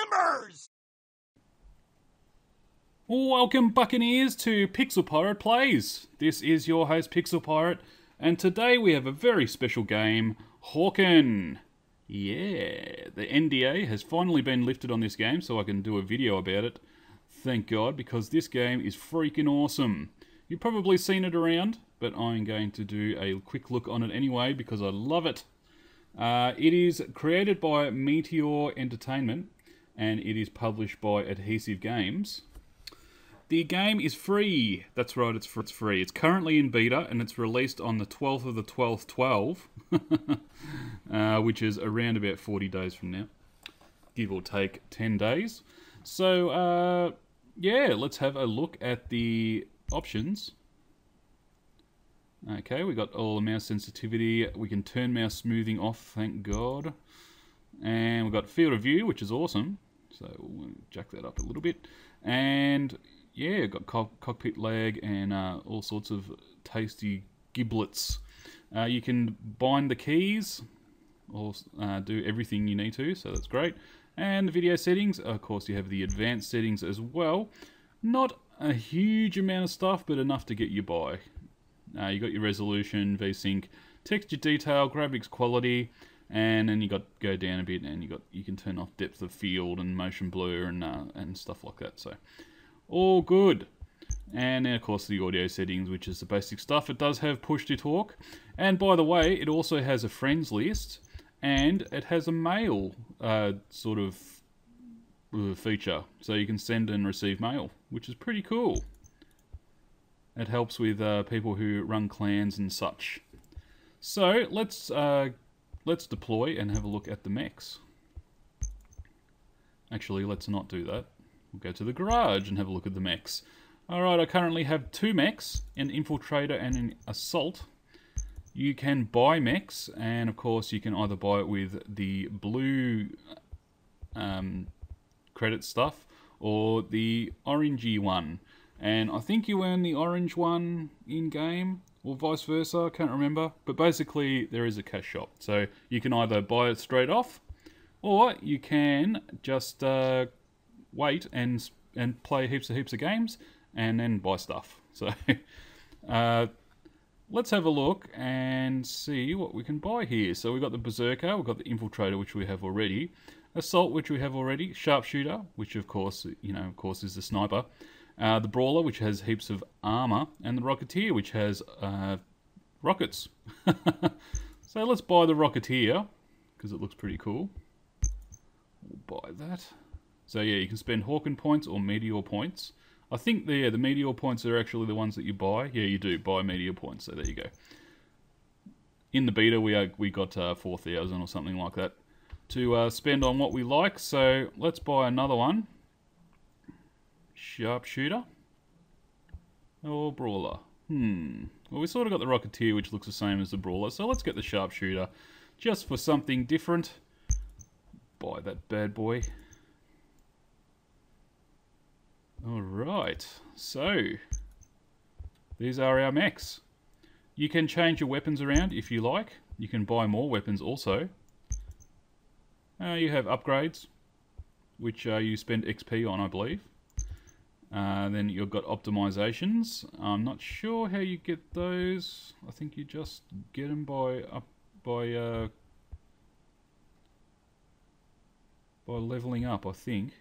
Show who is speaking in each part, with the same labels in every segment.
Speaker 1: timbers!
Speaker 2: Welcome, Buccaneers, to Pixel Pirate Plays. This is your host, Pixel Pirate, and today we have a very special game, Hawken. Yeah, the NDA has finally been lifted on this game, so I can do a video about it. Thank God, because this game is freaking awesome. You've probably seen it around, but I'm going to do a quick look on it anyway, because I love it. It is created by Meteor Entertainment, and it is published by Adhesive Games. The game is free. That's right, it's free. It's currently in beta, and it's released on the 12th of the 12th, 12, which is around about 40 days from now, give or take 10 days. So, yeah, let's have a look at the options. Okay, we got all the mouse sensitivity. We can turn mouse smoothing off, thank God. And we've got field of view, which is awesome. So we'll jack that up a little bit. And yeah, got cockpit lag and all sorts of tasty giblets. You can bind the keys or do everything you need to, so that's great. And the video settings, of course, you have the advanced settings as well. Not a huge amount of stuff, but enough to get you by. You got your resolution, VSync, texture detail, graphics quality, and then you got go down a bit, and you can turn off depth of field and motion blur and stuff like that. So all good. And then of course the audio settings, which is the basic stuff. It does have push to talk, and by the way, it also has a friends list, and it has a mail sort of feature, so you can send and receive mail, which is pretty cool. It helps with people who run clans and such. So let's deploy and have a look at the mechs. Actually, let's not do that. We'll go to the garage and have a look at the mechs. Alright, I currently have two mechs, an infiltrator and an assault. You can buy mechs, and of course you can either buy it with the blue credit stuff or the orangey one. And I think you earn the orange one in-game, or vice versa, I can't remember. But basically, there is a cash shop. So you can either buy it straight off, or you can just wait and play heaps of games, and then buy stuff. So let's have a look and see what we can buy here. So we've got the Berserker, we've got the Infiltrator, which we have already. Assault, which we have already. Sharpshooter, which of course, is the sniper. The Brawler, which has heaps of armor, and the Rocketeer, which has rockets. So let's buy the Rocketeer, because it looks pretty cool. We'll buy that. So yeah, you can spend Hawken points or Meteor points. I think the Meteor points are actually the ones that you buy. Yeah, you do buy Meteor points, so there you go. In the beta, we got 4,000 or something like that to spend on what we like. So let's buy another one. Sharpshooter or Brawler? Well, we sort of got the Rocketeer, which looks the same as the Brawler, so let's get the Sharpshooter just for something different. Buy that bad boy. Alright, so these are our mechs. You can change your weapons around if you like. You can buy more weapons also. You have upgrades, which you spend XP on, I believe. Then you've got optimizations. I'm not sure how you get those. I think you just get them by leveling up, I think.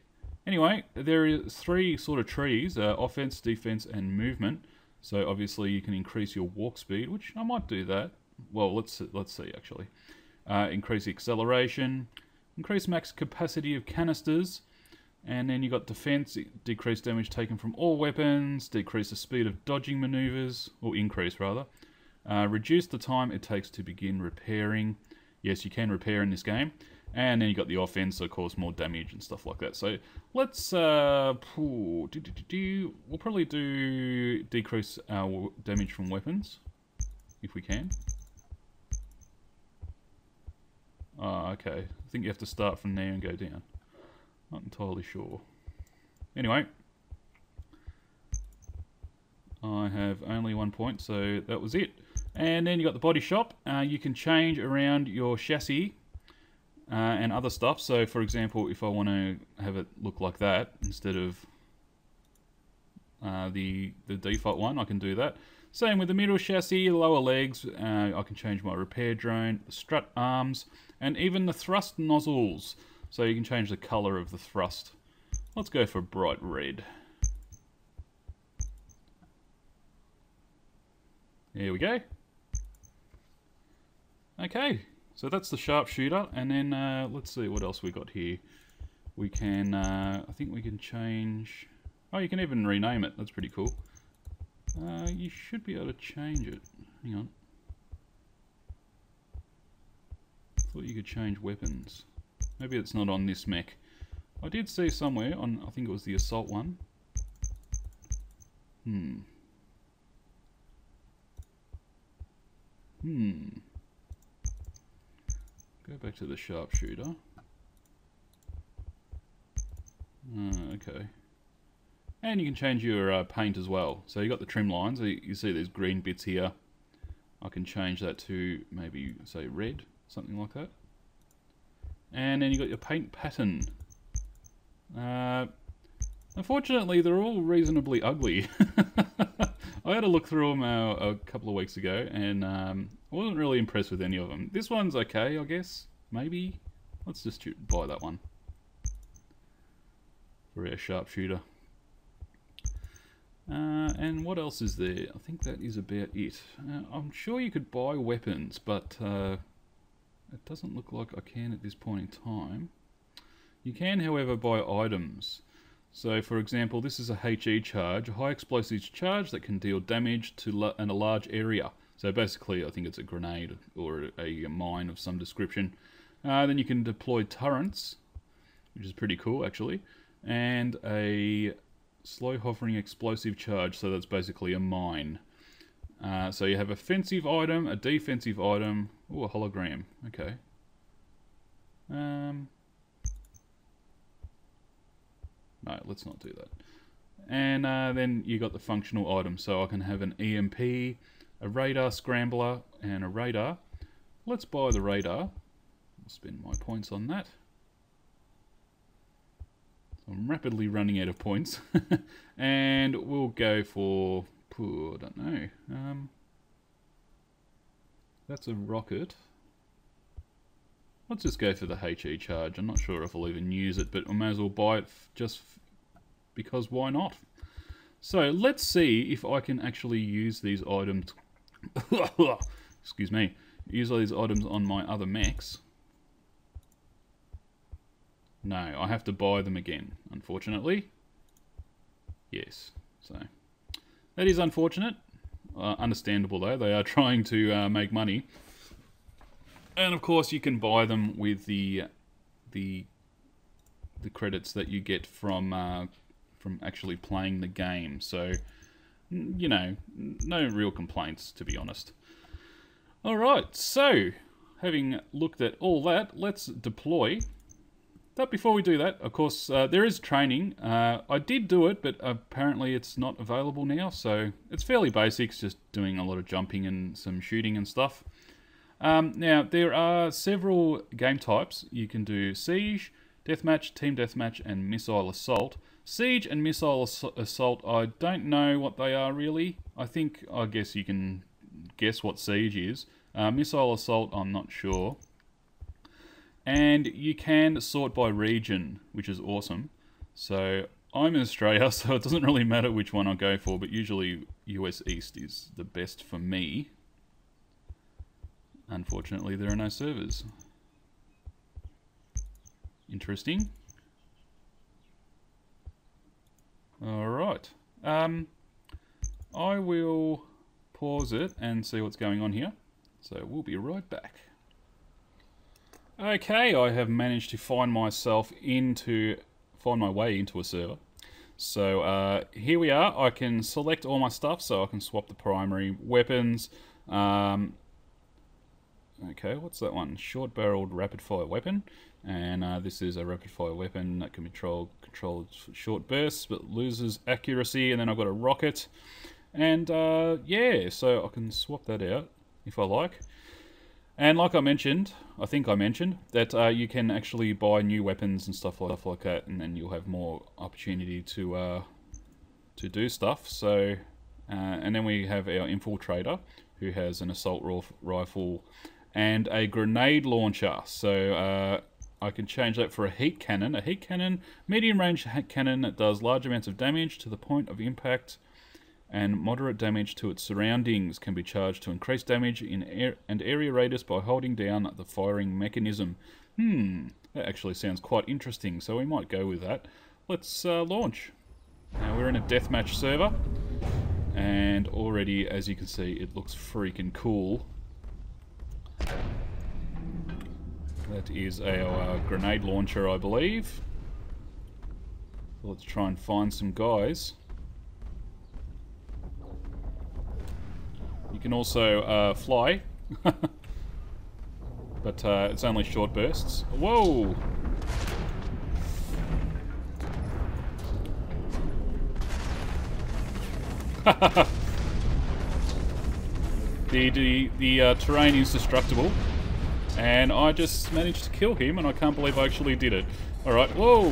Speaker 2: Anyway, there is three sort of trees: offense, defense, and movement. So obviously you can increase your walk speed, which I might do that. Well, let's see actually. Increase acceleration, increase max capacity of canisters. And then you got defense, decrease damage taken from all weapons, decrease the speed of dodging maneuvers, or increase rather. Reduce the time it takes to begin repairing. Yes, you can repair in this game. And then you got the offense, so cause more damage and stuff like that. So let's we'll probably do decrease our damage from weapons if we can. Oh, okay. I think you have to start from there and go down. Not entirely sure. Anyway, I have only 1 point, so that was it. And then you got the body shop. You can change around your chassis and other stuff. So for example, if I want to have it look like that instead of the default one, I can do that. Same with the middle chassis, lower legs, I can change my repair drone, the strut arms, and even the thrust nozzles. So you can change the color of the thrust. Let's go for bright red. There we go. Okay, so that's the sharpshooter, and then let's see what else we got here. We can, I think we can change... Oh, you can even rename it. That's pretty cool. You should be able to change it. Hang on. Thought you could change weapons. Maybe it's not on this mech. I did see somewhere on, I think it was the assault one. Go back to the sharpshooter. Okay. And you can change your paint as well. So you got the trim lines. You see these green bits here. I can change that to maybe, say, red, something like that. And then you got your paint pattern. Unfortunately, they're all reasonably ugly. I had a look through them a couple of weeks ago, and I wasn't really impressed with any of them. This one's okay, I guess. Maybe. Let's just buy that one for our sharpshooter. And what else is there? I think that is about it. I'm sure you could buy weapons, but it doesn't look like I can at this point in time. You can, however, buy items. So, for example, this is a HE charge, a high explosives charge that can deal damage to in a large area. So basically, I think it's a grenade or a mine of some description. Then you can deploy turrets, which is pretty cool, actually, and a slow hovering explosive charge, so that's basically a mine. So you have offensive item, a defensive item, oh, a hologram, okay. No, let's not do that. And then you got the functional items, so I can have an EMP, a radar scrambler, and a radar. Let's buy the radar. I'll spend my points on that. I'm rapidly running out of points. And we'll go for, I don't know. That's a rocket. Let's just go for the HE charge. I'm not sure if I'll even use it, but I may as well buy it just because why not? So let's see if I can actually use these items. Excuse me. Use these items on my other mechs. No, I have to buy them again, unfortunately. Yes, so that is unfortunate. Understandable though, they are trying to make money. And of course you can buy them with the credits that you get from actually playing the game. So, you know, no real complaints, to be honest. Alright, so having looked at all that, let's deploy. But before we do that, of course, there is training. I did do it, but apparently it's not available now, so it's fairly basic, just doing a lot of jumping and some shooting and stuff. Now, there are several game types. You can do Siege, Deathmatch, Team Deathmatch, and Missile Assault. Siege and Missile Assault, I don't know what they are really. I guess you can guess what Siege is. Missile Assault, I'm not sure. And you can sort by region, which is awesome. So I'm in Australia, so it doesn't really matter which one I go for, but usually US East is the best for me. Unfortunately, there are no servers. Interesting. Alright. I will pause it and see what's going on here. So we'll be right back. Okay, I have managed to find my way into a server. So here we are. I can select all my stuff, so I can swap the primary weapons. Okay, what's that one? Short-barreled rapid-fire weapon, and this is a rapid-fire weapon that can control short bursts, but loses accuracy. And then I've got a rocket, and yeah, so I can swap that out if I like. And like I mentioned, I think I mentioned, that you can actually buy new weapons and stuff like that, and then you'll have more opportunity to do stuff. So, and then we have our infiltrator, who has an assault rifle and a grenade launcher. So I can change that for a heat cannon. A heat cannon, medium range cannon that does large amounts of damage to the point of impact and moderate damage to its surroundings, can be charged to increase damage in and area radius by holding down the firing mechanism. That actually sounds quite interesting, so we might go with that. Let's launch. Now we're in a deathmatch server, and already, as you can see, it looks freaking cool. That is our grenade launcher, I believe. Let's try and find some guys. You can also fly, but it's only short bursts. Whoa! the terrain is destructible, and I just managed to kill him, and I can't believe I actually did it. Alright, whoa!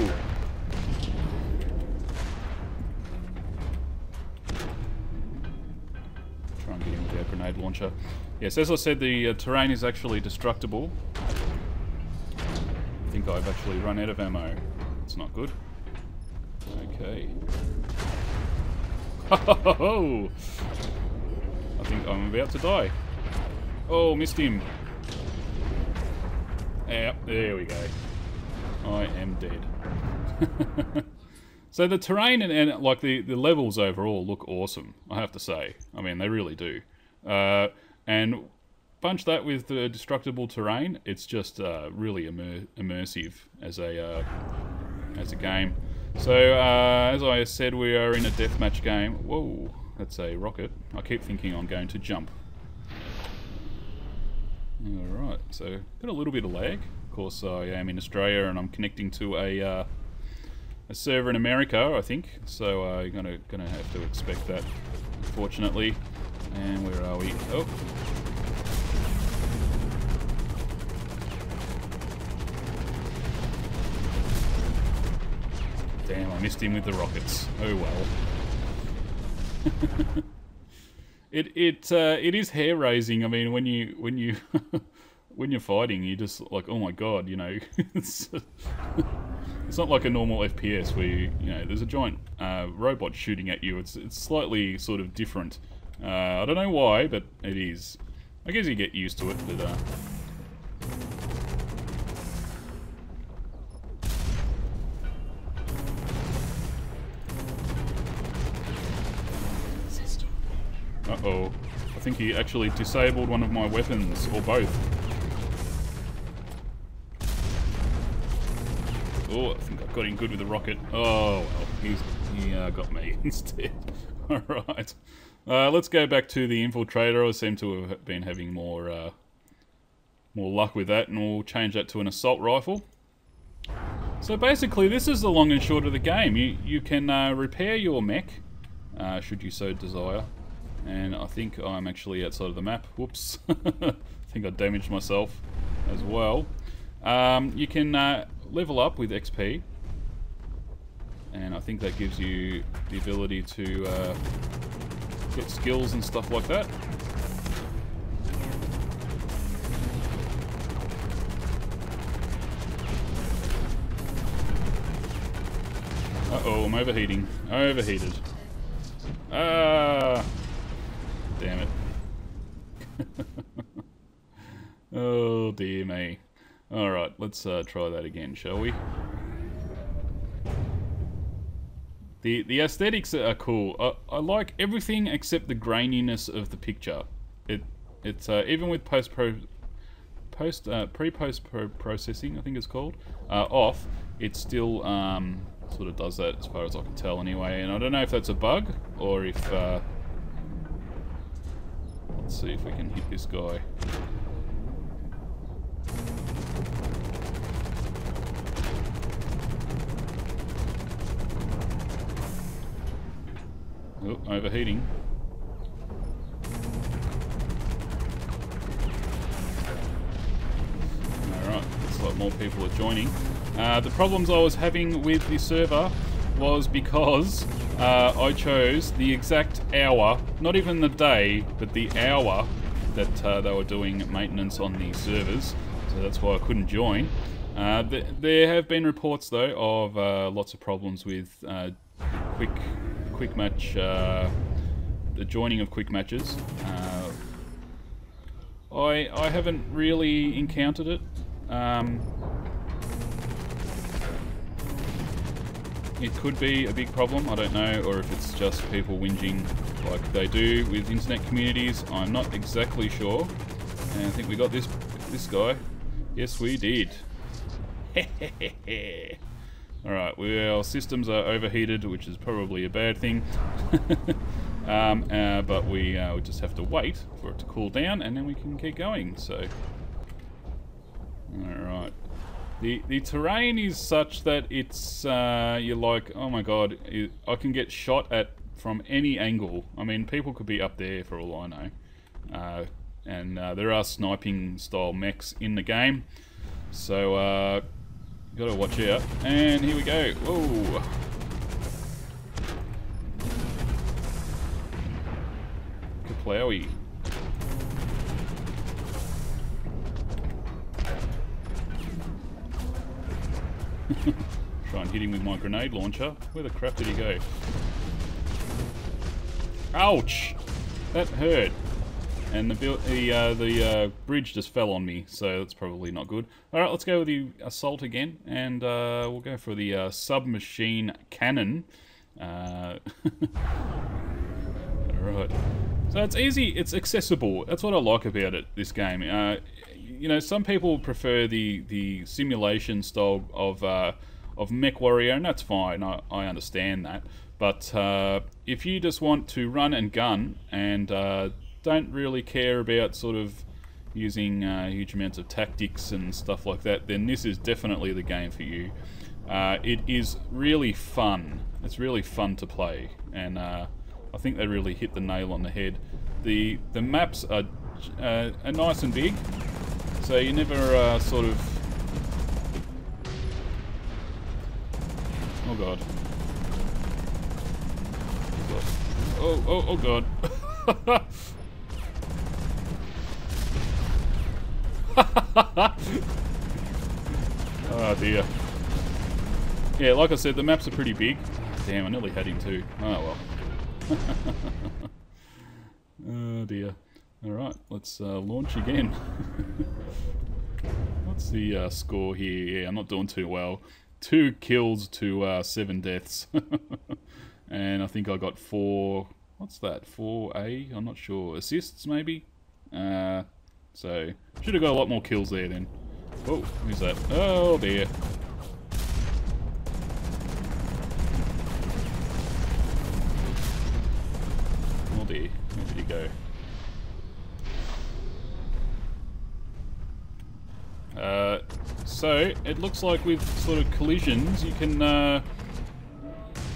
Speaker 2: Try and get him with our grenade launcher. Yes, as I said, the terrain is actually destructible. I think I've actually run out of ammo. It's not good. Okay. Oh! I think I'm about to die. Oh, missed him. Yeah, there we go. I am dead. So the terrain and like the levels overall look awesome, I have to say. I mean, they really do. And bunch that with the destructible terrain, it's just really immersive as a game. So, as I said, we are in a deathmatch game. Whoa, that's a rocket. I keep thinking I'm going to jump. Alright, so got a little bit of lag. Of course, I am in Australia and I'm connecting to a server in America, I think. So, you're gonna have to expect that, unfortunately. And where are we? Oh. Damn, I missed him with the rockets. Oh well. It is hair raising. I mean, when you when you're fighting, you just like, oh my god, you know. It's not like a normal FPS where you know there's a giant robot shooting at you. It's slightly sort of different. I don't know why, but it is. I guess you get used to it, but. Uh-oh. I think he actually disabled one of my weapons, or both. Oh, I think I got him good with the rocket. Oh, well, he got me instead. Alright. Let's go back to the infiltrator. I seem to have been having more luck with that, and we'll change that to an assault rifle. So basically, this is the long and short of the game. You can repair your mech, should you so desire. And I think I'm actually outside of the map. Whoops. I think I damaged myself as well. You can level up with XP. And I think that gives you the ability to get skills and stuff like that. Uh-oh, I'm overheating. Overheated. Ah! Damn it. Oh dear me. Alright, let's try that again, shall we? The aesthetics are cool. I like everything except the graininess of the picture. It's even with pre-post processing, I think it's called, off, it still sort of does that as far as I can tell anyway. And I don't know if that's a bug or if let's see if we can hit this guy. Oh, overheating. more people are joining. The problems I was having with the server was because I chose the exact hour, not even the day, but the hour that they were doing maintenance on the servers. So that's why I couldn't join. There have been reports though of lots of problems with quick match, the joining of quick matches. I haven't really encountered it. It could be a big problem, I don't know, or if it's just people whinging like they do with internet communities. I'm not exactly sure. And I think we got this guy. Yes, we did. Alright, our systems are overheated, which is probably a bad thing. But we just have to wait for it to cool down, and then we can keep going, so... Alright. The terrain is such that it's, you're like, oh my god, I can get shot at from any angle. I mean, people could be up there for all I know. And there are sniping style mechs in the game. So, gotta watch out. And here we go. Whoa! Kaplowy. Try and hit him with my grenade launcher. Where the crap did he go? Ouch! That hurt. And the bridge just fell on me, so that's probably not good. Alright, let's go with the assault again, and we'll go for the submachine cannon. Alright. So it's easy, it's accessible. That's what I like about it, this game. You know, some people prefer the simulation style of Mech Warrior, and that's fine, I understand that. But if you just want to run and gun, and don't really care about sort of using huge amounts of tactics and stuff like that, then this is definitely the game for you. It is really fun. It's really fun to play, and I think they really hit the nail on the head. The maps are nice and big, so you never sort of... Oh god. Oh god. Oh dear. Yeah, like I said, the maps are pretty big. Damn, I nearly had him too. Oh well. Oh dear. Alright, let's launch again. What's the score here? Yeah, I'm not doing too well. 2 kills to 7 deaths. And I think I got 4... What's that? 4A? I'm not sure. Assists, maybe? So, should have got a lot more kills there then. Oh, who's that? Oh dear. Oh dear. Where did he go? So, it looks like with sort of collisions, you can...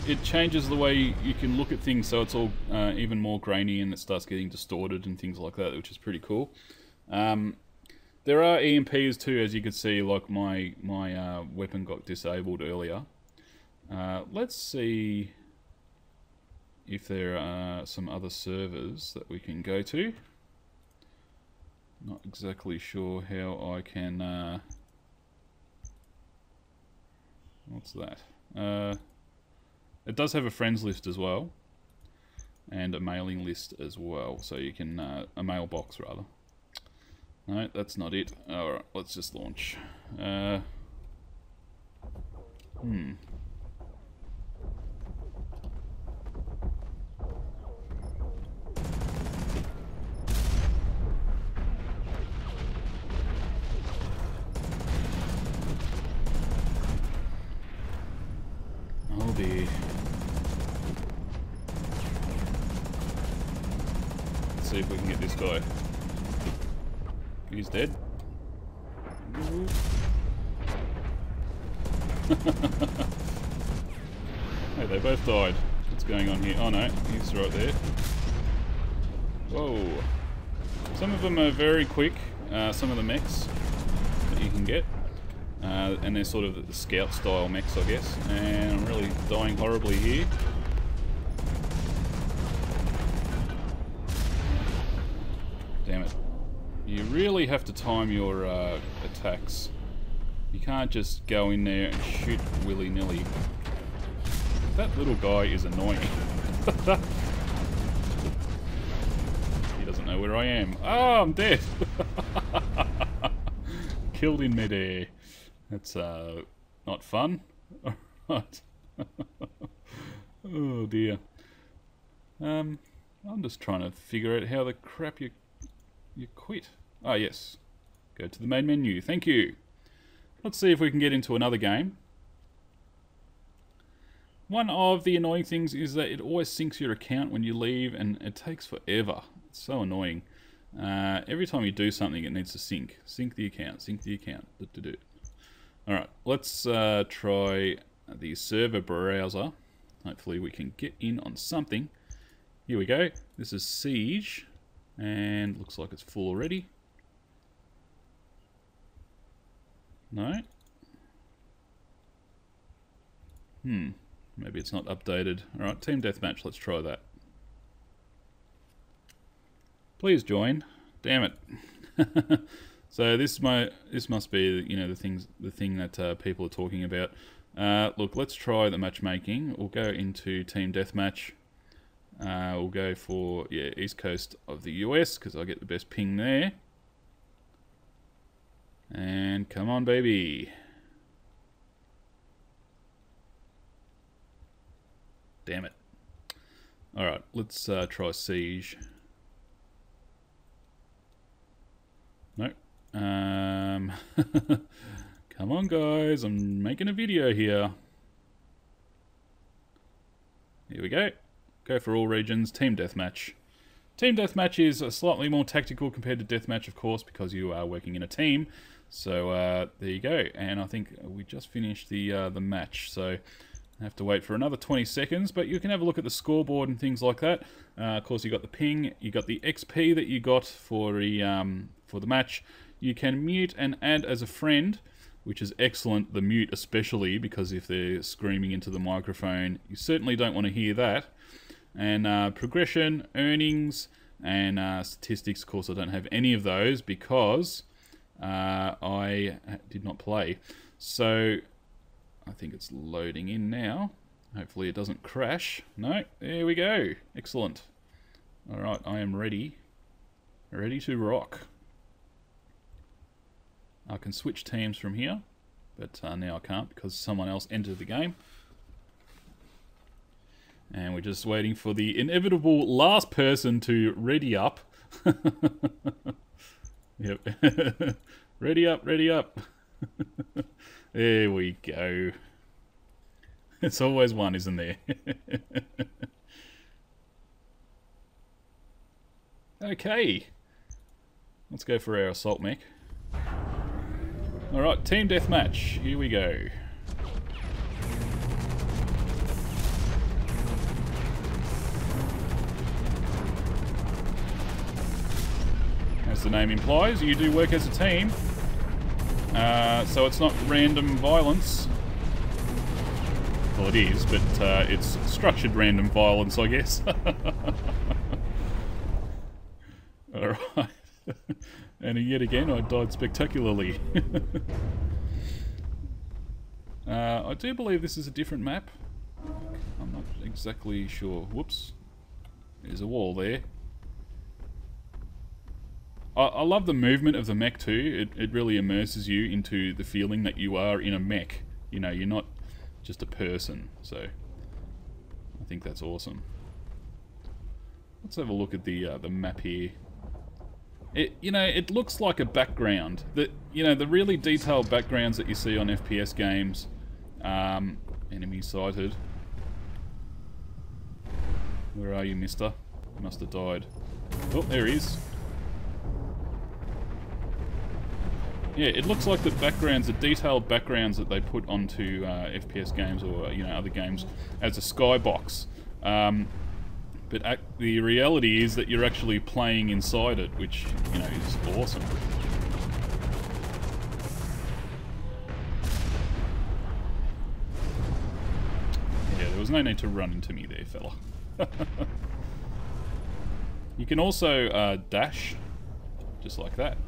Speaker 2: it changes the way you can look at things, so it's all even more grainy and it starts getting distorted and things like that, which is pretty cool. There are EMPs too, as you can see, like my weapon got disabled earlier. Let's see if there are some other servers that we can go to. Not exactly sure how I can... what's that? It does have a friends list as well, and a mailing list as well, so you can, a mailbox rather. No, that's not it. Alright, let's just launch. Oh dear. Let's see if we can get this guy. He's dead. Hey, they both died. What's going on here? Oh no, he's right there. Whoa. Some of them are very quick, some of the mechs that you can get. and they're sort of the scout style mechs, I guess. And I'm really dying horribly here. Damn it. You really have to time your attacks. You can't just go in there and shoot willy-nilly. That little guy is annoying. He doesn't know where I am. Oh, I'm dead! Killed in midair. That's not fun. Alright. Oh dear. I'm just trying to figure out how the crap you quit. Ah, yes. Go to the main menu. Thank you. Let's see if we can get into another game. One of the annoying things is that it always syncs your account when you leave, and it takes forever. It's so annoying. Every time you do something, it needs to sync. Sync the account. Sync the account. Alright, let's try the server browser. Hopefully we can get in on something. Here we go. This is Siege. And looks like it's full already. No? Maybe it's not updated. Alright, Team Deathmatch, let's try that. Please join. Damn it. So this must be, you know, the thing that people are talking about. Look, let's try the matchmaking. We'll go into Team Deathmatch. We'll go for, yeah, East Coast of the US, because I get the best ping there. And come on, baby. Damn it. Alright, let's try Siege. Nope. Come on, guys. I'm making a video here. Here we go. Go for all regions. Team Deathmatch. Team Deathmatch is slightly more tactical compared to Deathmatch, of course, because you are working in a team. So there you go. And I think we just finished the match. So I have to wait for another 20 seconds, but you can have a look at the scoreboard and things like that. Of course, you got the ping, you got the XP that you got for the match. You can mute and add as a friend, which is excellent. The mute especially, because if they're screaming into the microphone, you certainly don't want to hear that. And progression, earnings, and statistics. Of course, I don't have any of those because I did not play. So I think it's loading in now. Hopefully it doesn't crash. No, there we go. Excellent. Alright, I am ready. Ready to rock. I can switch teams from here, but now I can't because someone else entered the game. And we're just waiting for the inevitable last person to ready up. Yep. Ready up, ready up. There we go. It's always one, isn't there? Okay. Let's go for our assault mech. Alright, Team Deathmatch. Here we go. As the name implies, you do work as a team. So it's not random violence. Well, it is, but it's structured random violence, I guess. Alright. And yet again, I died spectacularly. I do believe this is a different map. I'm not exactly sure. Whoops. There's a wall there. I love the movement of the mech too. It really immerses you into the feeling that you are in a mech. You know, you're not just a person. So, I think that's awesome. Let's have a look at the map here. It looks like a background. The really detailed backgrounds that you see on FPS games. Enemy sighted. Where are you, mister? You must have died. Oh, there he is. Yeah, it looks like the backgrounds, the detailed backgrounds that they put onto FPS games or other games as a skybox. But the reality is that you're actually playing inside it, which is awesome. was no need to run into me there, fella. You can also dash, just like that,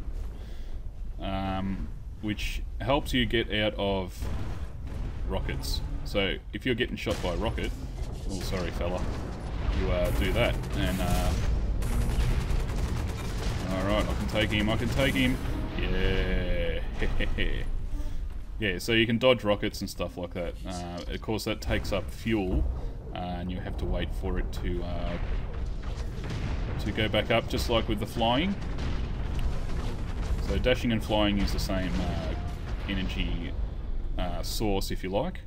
Speaker 2: which helps you get out of rockets. So if you're getting shot by a rocket, oh sorry fella, you do that, and alright, I can take him, yeah. Yeah, so you can dodge rockets and stuff like that. Of course that takes up fuel, and you have to wait for it to go back up, just like with the flying. So dashing and flying is the same energy source, if you like.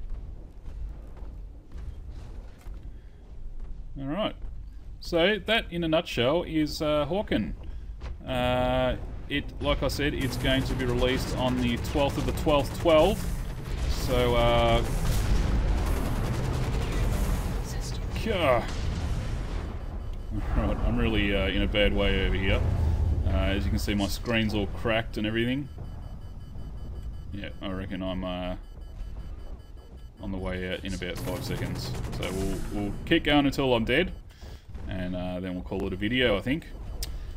Speaker 2: Alright, so that in a nutshell is Hawken. Like I said, it's going to be released on the 12th of the 12th, 12. So, Alright, I'm really in a bad way over here. As you can see, my screen's all cracked and everything. Yeah, I reckon I'm on the way out in about 5 seconds. So we'll keep going until I'm dead, and then we'll call it a video, I think.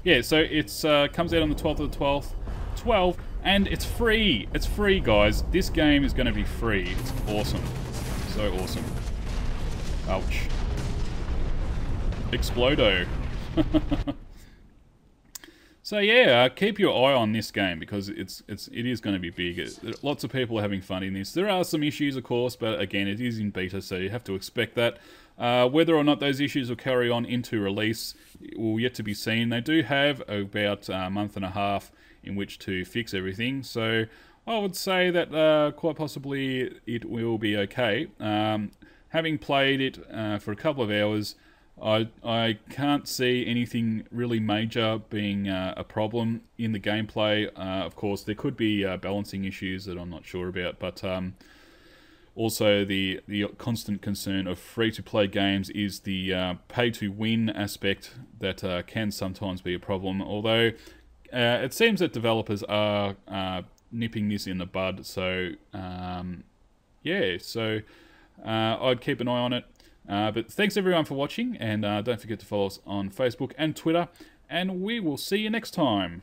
Speaker 2: Yeah, so it's comes out on the 12th of the 12th, 12, and it's free. It's free, guys. This game is going to be free. It's awesome. So awesome. Ouch. Explodo. So yeah, keep your eye on this game, because it is going to be big. Lots of people are having fun in this. There are some issues, of course, but again, it is in beta, so you have to expect that. Whether or not those issues will carry on into release will yet to be seen. They do have about a month and a half in which to fix everything, so I would say that quite possibly it will be okay. Having played it for a couple of hours, I can't see anything really major being a problem in the gameplay. Of course, there could be balancing issues that I'm not sure about, but also the constant concern of free-to-play games is the pay-to-win aspect that can sometimes be a problem, although it seems that developers are nipping this in the bud, so yeah, so I'd keep an eye on it. But thanks everyone for watching, and don't forget to follow us on Facebook and Twitter, and we will see you next time.